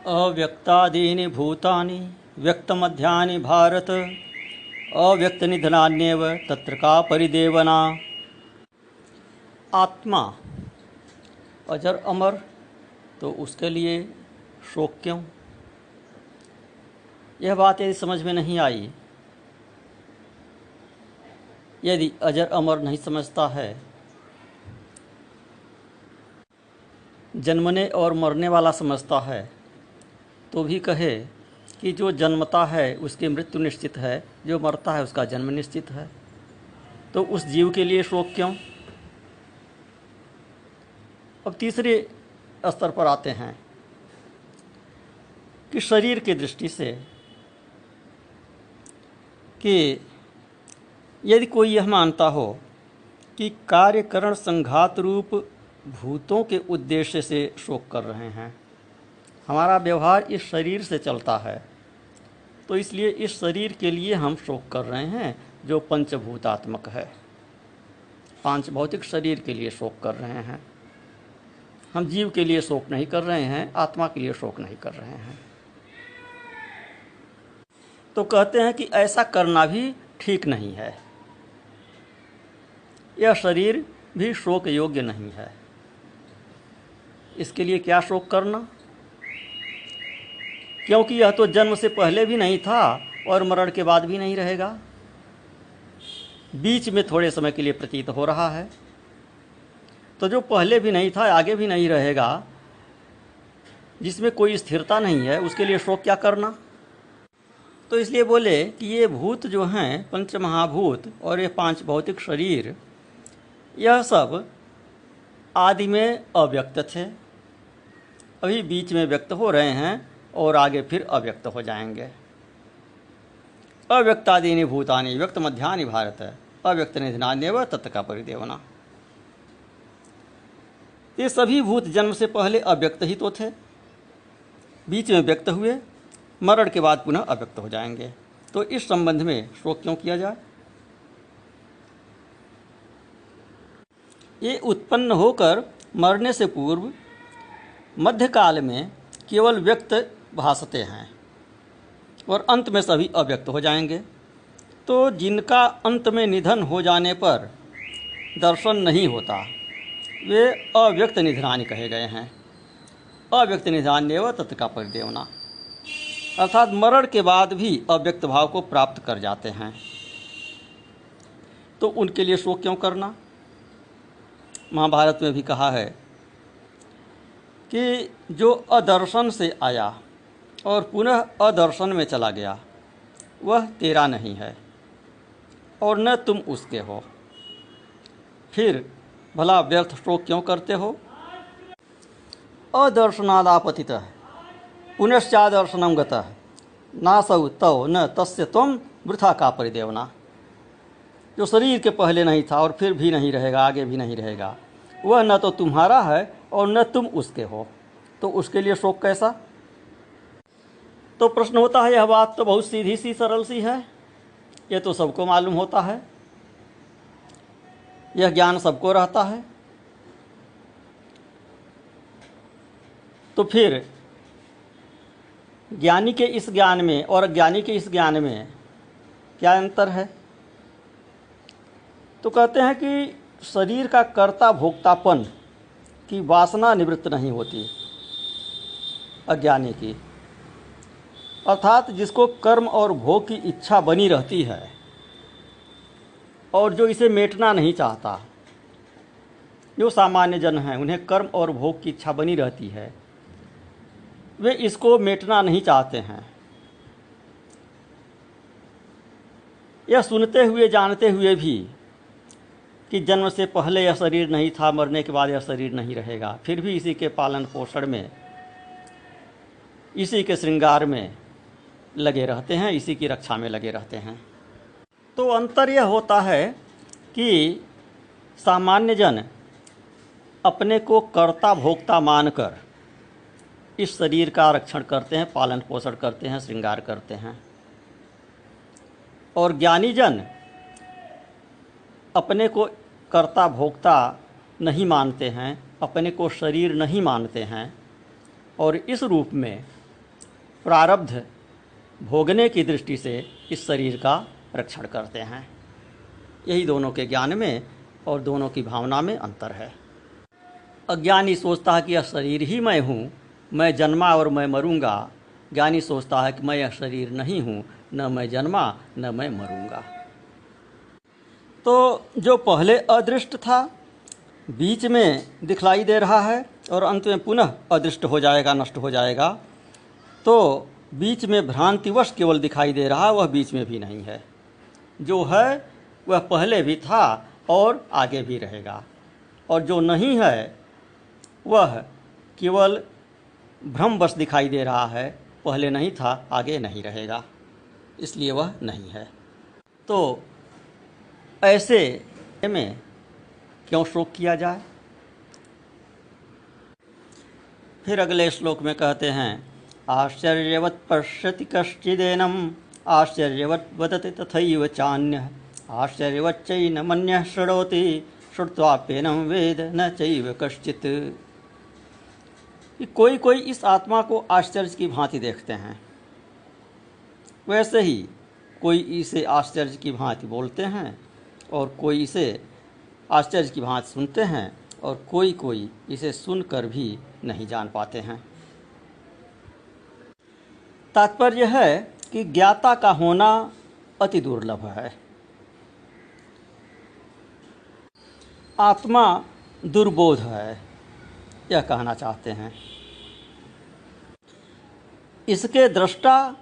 अव्यक्तादीनि भूतानि व्यक्तमध्यानि भारत अव्यक्तनिधनान्येव तत्र का परिदेवना। आत्मा अजर अमर, तो उसके लिए शोक क्यों? यह बात यदि समझ में नहीं आई, यदि अजर अमर नहीं समझता है, जन्मने और मरने वाला समझता है, तो भी कहे कि जो जन्मता है उसकी मृत्यु निश्चित है, जो मरता है उसका जन्म निश्चित है, तो उस जीव के लिए शोक क्यों? अब तीसरे स्तर पर आते हैं कि शरीर की दृष्टि से कि यदि कोई यह मानता हो कि कार्यकरण संघात रूप भूतों के उद्देश्य से शोक कर रहे हैं, हमारा व्यवहार इस शरीर से चलता है, तो इसलिए इस शरीर के लिए हम शोक कर रहे हैं जो पंचभूतात्मक है, पांच भौतिक शरीर के लिए शोक कर रहे हैं। हम जीव के लिए शोक नहीं कर रहे हैं, आत्मा के लिए शोक नहीं कर रहे हैं। तो कहते हैं कि ऐसा करना भी ठीक नहीं है, यह शरीर भी शोक योग्य नहीं है। इसके लिए क्या शोक करना, क्योंकि यह तो जन्म से पहले भी नहीं था और मरण के बाद भी नहीं रहेगा, बीच में थोड़े समय के लिए प्रतीत हो रहा है। तो जो पहले भी नहीं था, आगे भी नहीं रहेगा, जिसमें कोई स्थिरता नहीं है, उसके लिए शोक क्या करना। तो इसलिए बोले कि ये भूत जो हैं, पंच महाभूत और ये पांच भौतिक शरीर, यह सब आदि में अव्यक्त थे, अभी बीच में व्यक्त हो रहे हैं और आगे फिर अव्यक्त हो जाएंगे। अव्यक्तादीनि भूतानि व्यक्त मध्यानि भारत अव्यक्त निधनान्येव तत्र का परिदेवना। ये सभी भूत जन्म से पहले अव्यक्त ही तो थे, बीच में व्यक्त हुए, मरण के बाद पुनः अव्यक्त हो जाएंगे। तो इस संबंध में शोक क्यों किया जाए? ये उत्पन्न होकर मरने से पूर्व मध्यकाल में केवल व्यक्त भासते हैं और अंत में सभी अव्यक्त हो जाएंगे। तो जिनका अंत में निधन हो जाने पर दर्शन नहीं होता, वे अव्यक्त निधनानि कहे गए हैं। अव्यक्त निधनान्येव तत्र का परिदेवना, अर्थात मरण के बाद भी अव्यक्त भाव को प्राप्त कर जाते हैं, तो उनके लिए शोक क्यों करना। महाभारत में भी कहा है कि जो अदर्शन से आया और पुनः अदर्शन में चला गया, वह तेरा नहीं है और न तुम उसके हो, फिर भला व्यर्थ शोक क्यों करते हो। अदर्शनादापतितः पुनश्चादर्शनम गतः नासौ तव न तस्य त्वं वृथा का परिदेवना। जो शरीर के पहले नहीं था और फिर भी नहीं रहेगा, आगे भी नहीं रहेगा, वह न तो तुम्हारा है और न तुम उसके हो, तो उसके लिए शोक कैसा। तो प्रश्न होता है, यह बात तो बहुत सीधी सी सरल सी है, यह तो सबको मालूम होता है, यह ज्ञान सबको रहता है, तो फिर ज्ञानी के इस ज्ञान में और अज्ञानी के इस ज्ञान में क्या अंतर है। तो कहते हैं कि शरीर का कर्ता भोक्तापन की वासना निवृत्त नहीं होती अज्ञानी की, अर्थात जिसको कर्म और भोग की इच्छा बनी रहती है और जो इसे मेटना नहीं चाहता, जो सामान्य जन हैं उन्हें कर्म और भोग की इच्छा बनी रहती है, वे इसको मेटना नहीं चाहते हैं। यह सुनते हुए जानते हुए भी कि जन्म से पहले यह शरीर नहीं था, मरने के बाद यह शरीर नहीं रहेगा, फिर भी इसी के पालन पोषण में, इसी के श्रृंगार में लगे रहते हैं, इसी की रक्षा में लगे रहते हैं। तो अंतर यह होता है कि सामान्य जन अपने को कर्ता भोक्ता मानकर इस शरीर का रक्षण करते हैं, पालन पोषण करते हैं, श्रृंगार करते हैं, और ज्ञानी जन अपने को कर्ता भोक्ता नहीं मानते हैं, अपने को शरीर नहीं मानते हैं, और इस रूप में प्रारब्ध भोगने की दृष्टि से इस शरीर का रक्षण करते हैं। यही दोनों के ज्ञान में और दोनों की भावना में अंतर है। अज्ञानी सोचता है कि यह शरीर ही मैं हूँ, मैं जन्मा और मैं मरूंगा। ज्ञानी सोचता है कि मैं यह शरीर नहीं हूँ, न मैं जन्मा न मैं मरूंगा। तो जो पहले अदृष्ट था, बीच में दिखलाई दे रहा है और अंत में पुनः अदृष्ट हो जाएगा, नष्ट हो जाएगा। तो बीच में भ्रांतिवश केवल दिखाई दे रहा, वह बीच में भी नहीं है। जो है वह पहले भी था और आगे भी रहेगा, और जो नहीं है वह केवल भ्रमवश दिखाई दे रहा है। पहले नहीं था, आगे नहीं रहेगा, इसलिए वह नहीं है। तो ऐसे में क्यों शोक किया जाए? फिर अगले श्लोक में कहते हैं, आश्चर्यवत् पश्यति कश्चिदेनम् आश्चर्यवत् वदति तथैव चान्यः आश्चर्यवच्चैन मन्यः शृणोति श्रुत्वाप्येनं वेद न चैव कश्चित्। कि कोई कोई इस आत्मा को आश्चर्य की भांति देखते हैं, वैसे ही कोई इसे आश्चर्य की भांति बोलते हैं और कोई इसे आश्चर्य की भांति सुनते हैं और कोई कोई इसे सुनकर भी नहीं जान पाते हैं। तात्पर्य है कि ज्ञाता का होना अति दुर्लभ है। आत्मा दुर्बोध है, यह कहना चाहते हैं। इसके दृष्टा,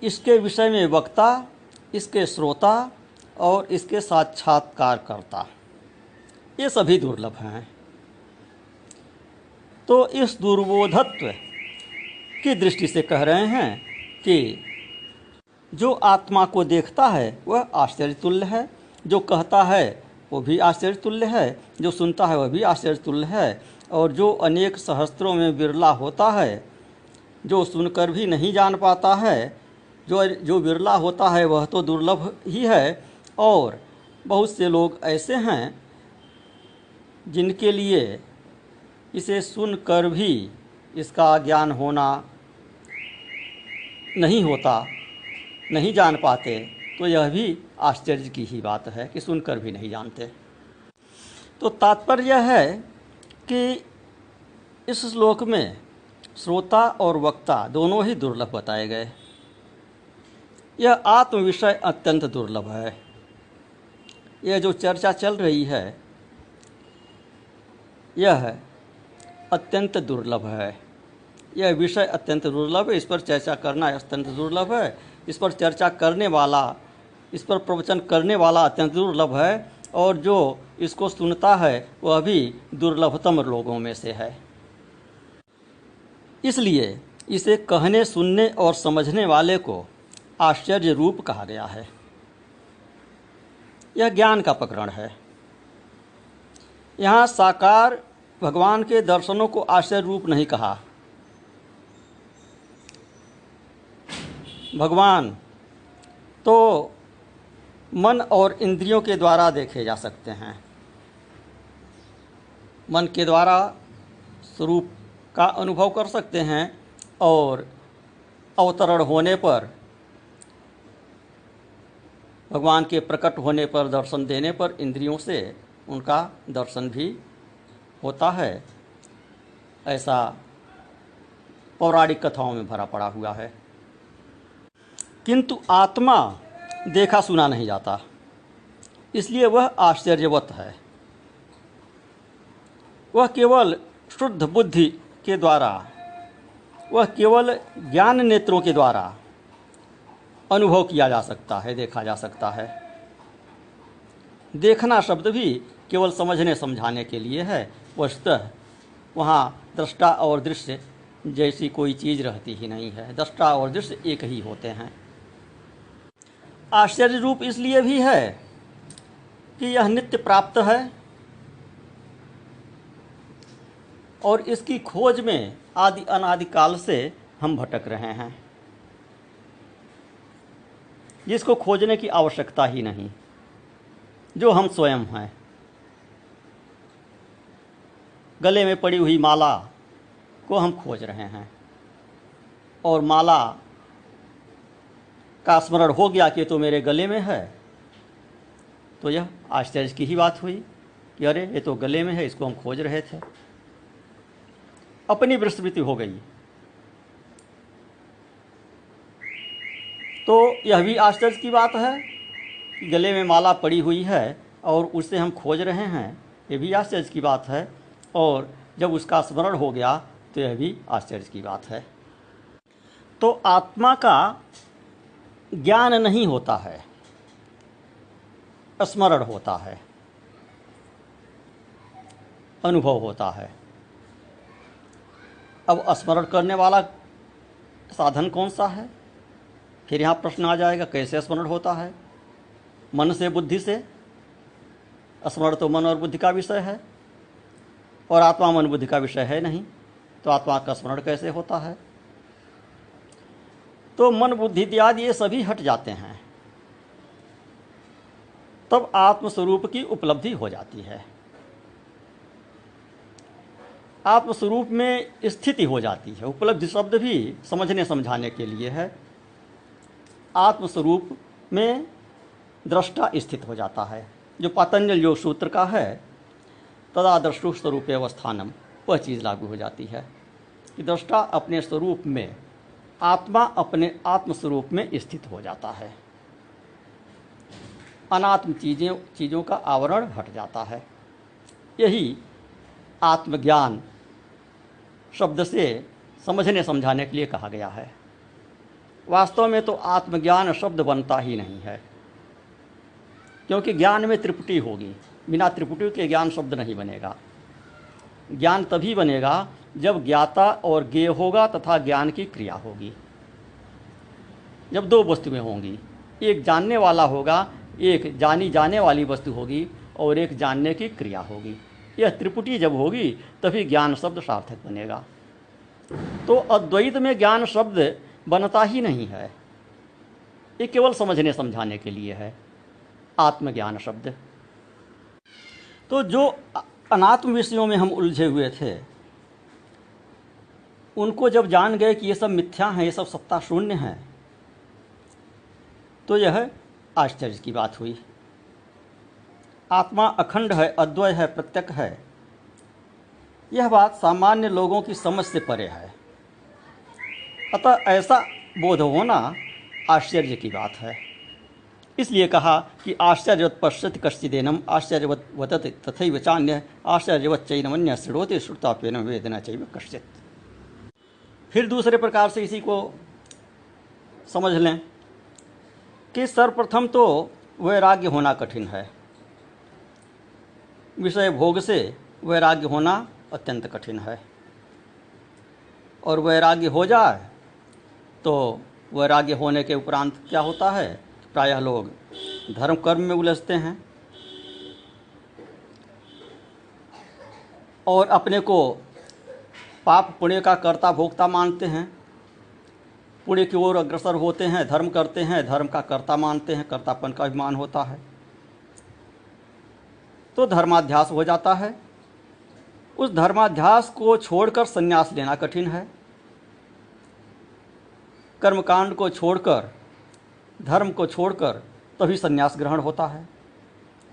इसके विषय में वक्ता, इसके श्रोता और इसके साक्षात्कारकर्ता, ये सभी दुर्लभ हैं। तो इस दुर्बोधत्व की दृष्टि से कह रहे हैं कि जो आत्मा को देखता है वह आश्चर्य तुल्य है, जो कहता है वो भी आश्चर्य तुल्य है, जो सुनता है वह भी आश्चर्य तुल्य है, और जो अनेक सहस्त्रों में बिरला होता है, जो सुनकर भी नहीं जान पाता है, जो बिरला होता है वह तो दुर्लभ ही है। और बहुत से लोग ऐसे हैं जिनके लिए इसे सुनकर भी इसका ज्ञान होना नहीं होता, नहीं जान पाते, तो यह भी आश्चर्य की ही बात है कि सुनकर भी नहीं जानते। तो तात्पर्य है कि इस श्लोक में श्रोता और वक्ता दोनों ही दुर्लभ बताए गए। यह आत्म विषय अत्यंत दुर्लभ है। यह जो चर्चा चल रही है यह अत्यंत दुर्लभ है। यह विषय अत्यंत दुर्लभ है, इस पर चर्चा करना अत्यंत दुर्लभ है, इस पर चर्चा करने वाला, इस पर प्रवचन करने वाला अत्यंत दुर्लभ है, और जो इसको सुनता है वह भी दुर्लभतम लोगों में से है। इसलिए इसे कहने, सुनने और समझने वाले को आश्चर्य रूप कहा गया है। यह ज्ञान का प्रकरण है। यहाँ साकार भगवान के दर्शनों को आश्चर्य रूप नहीं कहा। भगवान तो मन और इंद्रियों के द्वारा देखे जा सकते हैं। मन के द्वारा स्वरूप का अनुभव कर सकते हैं और अवतरण होने पर, भगवान के प्रकट होने पर, दर्शन देने पर इंद्रियों से उनका दर्शन भी होता है। ऐसा पौराणिक कथाओं में भरा पड़ा हुआ है। किंतु आत्मा देखा सुना नहीं जाता, इसलिए वह आश्चर्यवत है। वह केवल शुद्ध बुद्धि के द्वारा, वह केवल ज्ञान नेत्रों के द्वारा अनुभव किया जा सकता है, देखा जा सकता है। देखना शब्द भी केवल समझने समझाने के लिए है। वस्तुतः वहाँ दृष्टा और दृश्य जैसी कोई चीज़ रहती ही नहीं है। दृष्टा और दृश्य एक ही होते हैं। आश्चर्य रूप इसलिए भी है कि यह नित्य प्राप्त है और इसकी खोज में आदि अनादि काल से हम भटक रहे हैं, जिसको खोजने की आवश्यकता ही नहीं, जो हम स्वयं हैं। गले में पड़ी हुई माला को हम खोज रहे हैं, और माला का स्मरण हो गया कि तो मेरे गले में है, तो यह आश्चर्य की ही बात हुई कि अरे ये तो गले में है, इसको हम खोज रहे थे। अपनी विस्मृति हो गई। तो यह भी आश्चर्य की बात है कि गले में माला पड़ी हुई है और उसे हम खोज रहे हैं, ये भी आश्चर्य की बात है। और जब उसका स्मरण हो गया तो यह भी आश्चर्य की बात है। तो आत्मा का ज्ञान नहीं होता है, स्मरण होता है, अनुभव होता है। अब स्मरण करने वाला साधन कौन सा है? फिर यहाँ प्रश्न आ जाएगा, कैसे स्मरण होता है? मन से, बुद्धि से? स्मरण तो मन और बुद्धि का विषय है और आत्मा मन बुद्धि का विषय है नहीं, तो आत्मा का स्मरण कैसे होता है? तो मन बुद्धि इत्यादि ये सभी हट जाते हैं, तब आत्मस्वरूप की उपलब्धि हो जाती है, आत्मस्वरूप में स्थिति हो जाती है। उपलब्धि शब्द भी समझने समझाने के लिए है। आत्मस्वरूप में दृष्टा स्थित हो जाता है, जो पतंजलि योग सूत्र का है, तदा दृष्टु स्वरूप अवस्थानम, वह चीज़ लागू हो जाती है कि दृष्टा अपने स्वरूप में, आत्मा अपने आत्मस्वरूप में स्थित हो जाता है। अनात्म चीज़ों का आवरण हट जाता है। यही आत्मज्ञान शब्द से समझने समझाने के लिए कहा गया है। वास्तव में तो आत्मज्ञान शब्द बनता ही नहीं है, क्योंकि ज्ञान में त्रिपुटी होगी। बिना त्रिपुटी के ज्ञान शब्द नहीं बनेगा। ज्ञान तभी बनेगा जब ज्ञाता और ज्ञेय होगा तथा ज्ञान की क्रिया होगी। जब दो वस्तुएं होंगी, एक जानने वाला होगा, एक जानी जाने वाली वस्तु होगी और एक जानने की क्रिया होगी। यह त्रिपुटी जब होगी तभी ज्ञान शब्द सार्थक बनेगा। तो अद्वैत में ज्ञान शब्द बनता ही नहीं है, ये केवल समझने समझाने के लिए है आत्मज्ञान शब्द। तो जो अनात्म विषयों में हम उलझे हुए थे, उनको जब जान गए कि ये सब मिथ्या हैं, ये सब सत्ता शून्य हैं, तो यह आश्चर्य की बात हुई। आत्मा अखंड है, अद्वय है, प्रत्यक्ष है, यह बात सामान्य लोगों की समझ से परे है। अतः ऐसा बोध होना आश्चर्य की बात है। इसलिए कहा कि आश्चर्यवत् पश्यति कश्चिदेनम आश्चर्यवत् वदति तथैव चान्यः आश्चर्यवत् चैनमन्यः शृणोति श्रुताप्येन वेदेन चैव कश्चित्। फिर दूसरे प्रकार से इसी को समझ लें कि सर्वप्रथम तो वैराग्य होना कठिन है। विषय भोग से वैराग्य होना अत्यंत कठिन है, और वैराग्य हो जाए तो वैराग्य होने के उपरांत क्या होता है? प्रायः लोग धर्म कर्म में उलझते हैं और अपने को पाप पुण्य का कर्ता भोक्ता मानते हैं। पुण्य की ओर अग्रसर होते हैं, धर्म करते हैं, धर्म का कर्ता मानते हैं, कर्तापन का अभिमान होता है, तो धर्माध्यास हो जाता है। उस धर्माध्यास को छोड़कर संन्यास लेना कठिन है। कर्मकांड को छोड़कर, धर्म को छोड़कर तभी संन्यास ग्रहण होता है।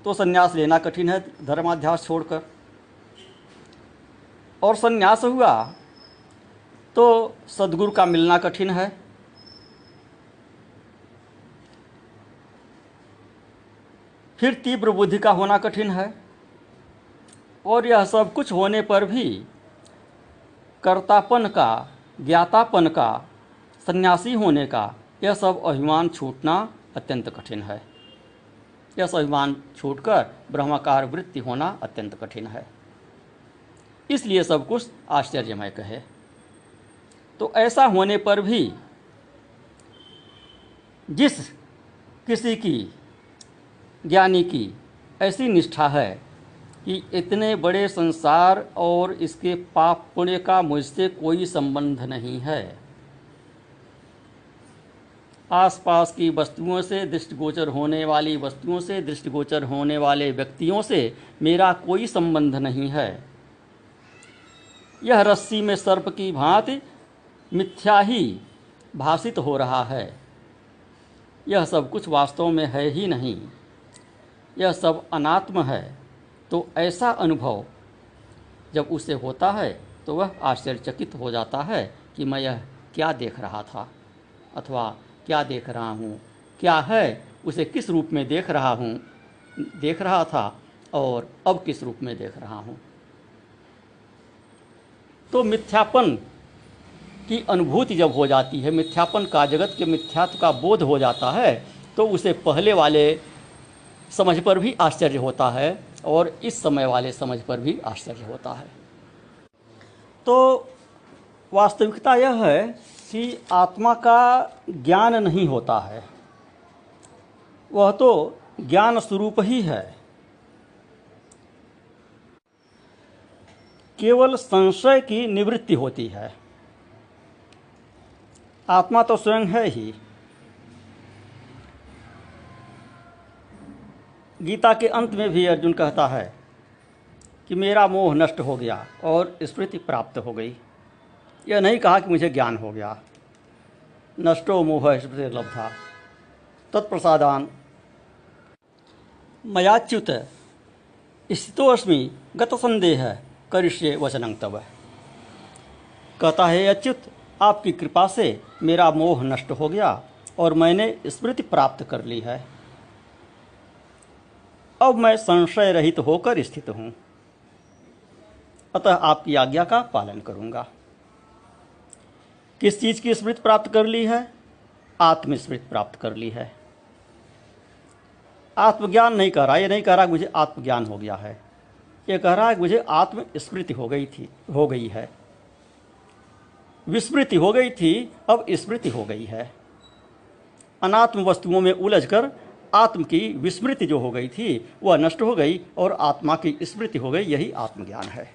तो संन्यास लेना कठिन है धर्माध्यास छोड़कर। और संन्यास हुआ तो सद्गुरु का मिलना कठिन है। फिर तीव्र बुद्धि का होना कठिन है। और यह सब कुछ होने पर भी कर्तापन का, ज्ञातापन का, सन्यासी होने का, यह सब अभिमान छूटना अत्यंत कठिन है। यह सब अभिमान छूटकर ब्रह्माकार वृत्ति होना अत्यंत कठिन है। इसलिए सब कुछ आश्चर्यमय कहे। तो ऐसा होने पर भी जिस किसी की, ज्ञानी की ऐसी निष्ठा है कि इतने बड़े संसार और इसके पाप पुण्य का मुझसे कोई संबंध नहीं है, आसपास की वस्तुओं से, दृष्टिगोचर होने वाली वस्तुओं से, दृष्टिगोचर होने वाले व्यक्तियों से मेरा कोई संबंध नहीं है, यह रस्सी में सर्प की भांति मिथ्या ही भासित हो रहा है, यह सब कुछ वास्तव में है ही नहीं, यह सब अनात्म है, तो ऐसा अनुभव जब उसे होता है तो वह आश्चर्यचकित हो जाता है कि मैं यह क्या देख रहा था अथवा क्या देख रहा हूँ, क्या है, उसे किस रूप में देख रहा था और अब किस रूप में देख रहा हूँ। तो मिथ्यापन की अनुभूति जब हो जाती है, मिथ्यापन का, जगत के मिथ्यात्व का बोध हो जाता है, तो उसे पहले वाले समझ पर भी आश्चर्य होता है और इस समय वाले समझ पर भी आश्चर्य होता है। तो वास्तविकता यह है कि आत्मा का ज्ञान नहीं होता है, वह तो ज्ञान स्वरूप ही है। केवल संशय की निवृत्ति होती है। आत्मा तो स्वयं है ही। गीता के अंत में भी अर्जुन कहता है कि मेरा मोह नष्ट हो गया और स्मृति प्राप्त हो गई। यह नहीं कहा कि मुझे ज्ञान हो गया। नष्टो मोह स्मृति लब्धा तत्प्रसादान मयाच्युत स्थितोऽस्मि गत संदेह करिष्ये वचनं तव। कहता है, अच्युत, आपकी कृपा से मेरा मोह नष्ट हो गया और मैंने स्मृति प्राप्त कर ली है। अब मैं संशय रहित होकर स्थित हूँ, अतः आपकी आज्ञा का पालन करूँगा। किस चीज़ की स्मृति प्राप्त कर ली है? आत्मस्मृति प्राप्त कर ली है। आत्मज्ञान नहीं कह रहा, ये नहीं कह रहा कि मुझे आत्मज्ञान हो गया है, ये कह रहा है कि मुझे आत्मस्मृति हो गई है। विस्मृति हो गई थी, अब स्मृति हो गई है। अनात्म वस्तुओं में उलझकर आत्म की विस्मृति जो हो गई थी वह नष्ट हो गई और आत्मा की स्मृति हो गई। यही आत्मज्ञान है।